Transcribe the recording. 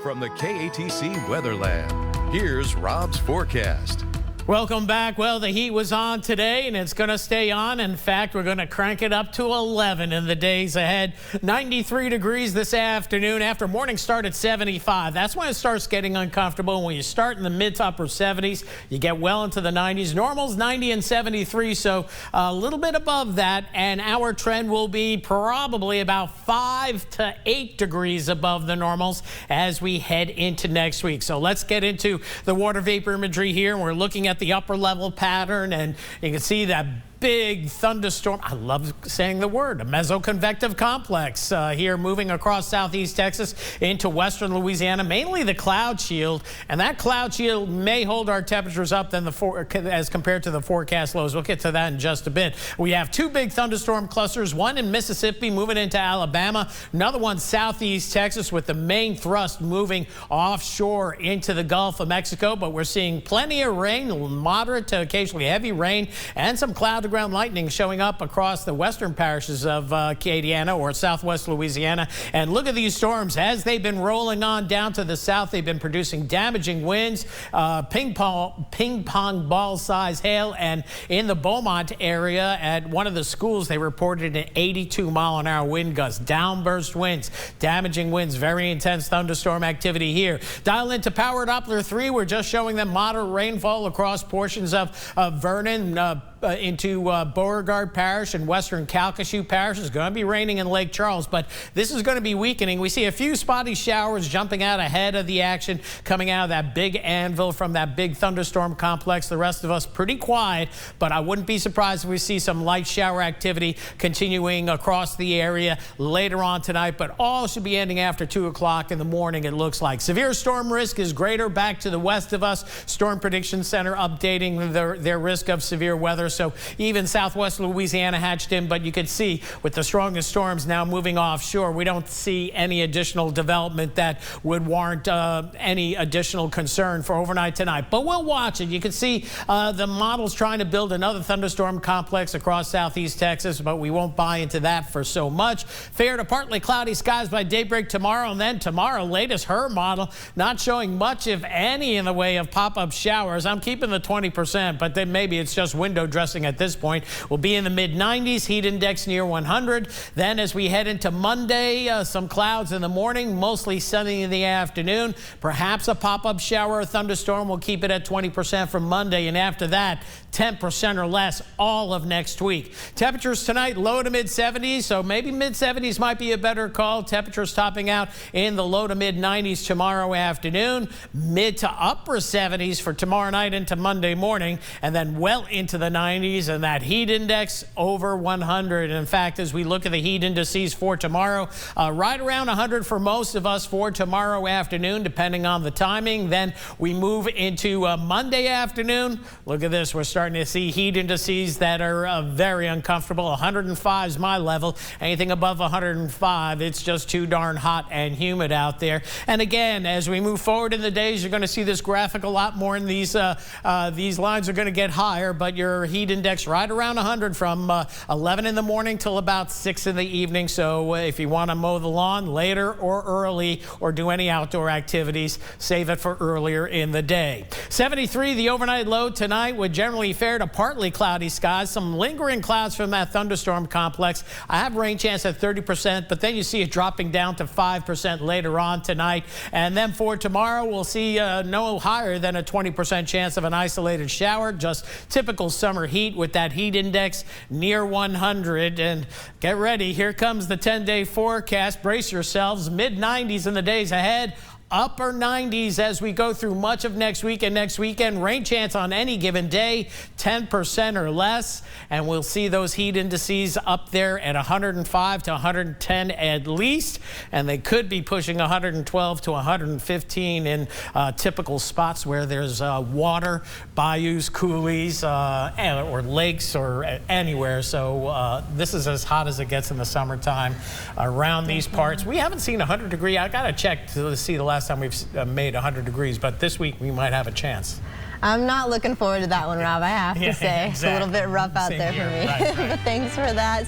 From the KATC Weather Lab, here's Rob's forecast. Welcome back. Well, the heat was on today and it's going to stay on. In fact, we're going to crank it up to 11 in the days ahead. 93 degrees this afternoon after morning start at 75. That's when it starts getting uncomfortable. When you start in the mid to upper 70s, you get well into the 90s. Normals 90 and 73, so a little bit above that. And our trend will be probably about 5 to 8 degrees above the normals as we head into next week. So let's get into the water vapor imagery here. We're looking at the upper level pattern, and you can see that big thunderstorm. I love saying the word, a mesoconvective complex here moving across southeast Texas into western Louisiana, mainly the cloud shield, and that cloud shield may hold our temperatures up than as compared to the forecast lows. We'll get to that in just a bit. We have two big thunderstorm clusters, one in Mississippi moving into Alabama, another one southeast Texas, with the main thrust moving offshore into the Gulf of Mexico. But we're seeing plenty of rain, moderate to occasionally heavy rain, and some cloud to ground lightning showing up across the western parishes of Acadiana or southwest Louisiana. And look at these storms as they've been rolling on down to the south. They've been producing damaging winds, ping pong ball size hail, and in the Beaumont area at one of the schools they reported an 82-mile-an-hour wind gust, downburst winds, damaging winds, very intense thunderstorm activity here. Dial into Power Doppler 3. We're just showing them moderate rainfall across portions of Vernon into Beauregard Parish and western Calcasieu Parish. It's going to be raining in Lake Charles, but this is going to be weakening. We see a few spotty showers jumping out ahead of the action, coming out of that big anvil from that big thunderstorm complex. The rest of us pretty quiet, but I wouldn't be surprised if we see some light shower activity continuing across the area later on tonight, but all should be ending after 2 o'clock in the morning, it looks like. Severe storm risk is greater back to the west of us. Storm Prediction Center updating their risk of severe weather. So even southwest Louisiana hatched in, but you could see with the strongest storms now moving offshore, we don't see any additional development that would warrant any additional concern for overnight tonight. But we'll watch it. You can see the models trying to build another thunderstorm complex across southeast Texas, but we won't buy into that for so much. Fair to partly cloudy skies by daybreak tomorrow, and then tomorrow, latest HER model, not showing much, if any, in the way of pop-up showers. I'm keeping the 20%, but then maybe it's just window dressing at this point. We'll be in the mid-90s, heat index near 100. Then as we head into Monday, some clouds in the morning, mostly sunny in the afternoon. Perhaps a pop-up shower or thunderstorm will keep it at 20% for Monday, and after that, 10% or less all of next week. Temperatures tonight, low to mid-70s, so maybe mid-70s might be a better call. Temperatures topping out in the low to mid-90s tomorrow afternoon, mid to upper 70s for tomorrow night into Monday morning, and then well into the 90s, and that heat index over 100. In fact, as we look at the heat indices for tomorrow, right around 100 for most of us for tomorrow afternoon, depending on the timing. Then we move into Monday afternoon. Look at this. We're starting to see heat indices that are very uncomfortable. 105 is my level. Anything above 105, it's just too darn hot and humid out there. And again, as we move forward in the days, you're going to see this graphic a lot more, and these lines are going to get higher, but your heat index right around 100 from 11 in the morning till about 6 in the evening. So if you want to mow the lawn later or early or do any outdoor activities, save it for earlier in the day. 73, the overnight low tonight, with generally fair to partly cloudy skies. Some lingering clouds from that thunderstorm complex. I have rain chance at 30%, but then you see it dropping down to 5% later on tonight. And then for tomorrow, we'll see no higher than a 20% chance of an isolated shower. Just typical summer heat with that heat index near 100. And get ready, here comes the 10-day forecast. Brace yourselves, mid-90s in the days ahead. Upper 90s as we go through much of next week and next weekend. Rain chance on any given day, 10% or less. And we'll see those heat indices up there at 105 to 110 at least. And they could be pushing 112 to 115 in typical spots where there's water, bayous, coulees, or lakes or anywhere. So this is as hot as it gets in the summertime around these parts. We haven't seen 100 degree. I got to check to see the last time we've made 100 degrees, but this week we might have a chance. I'm not looking forward to that one, Rob, I have to say. Exactly. It's a little bit rough out there for me. Right. But thanks for that.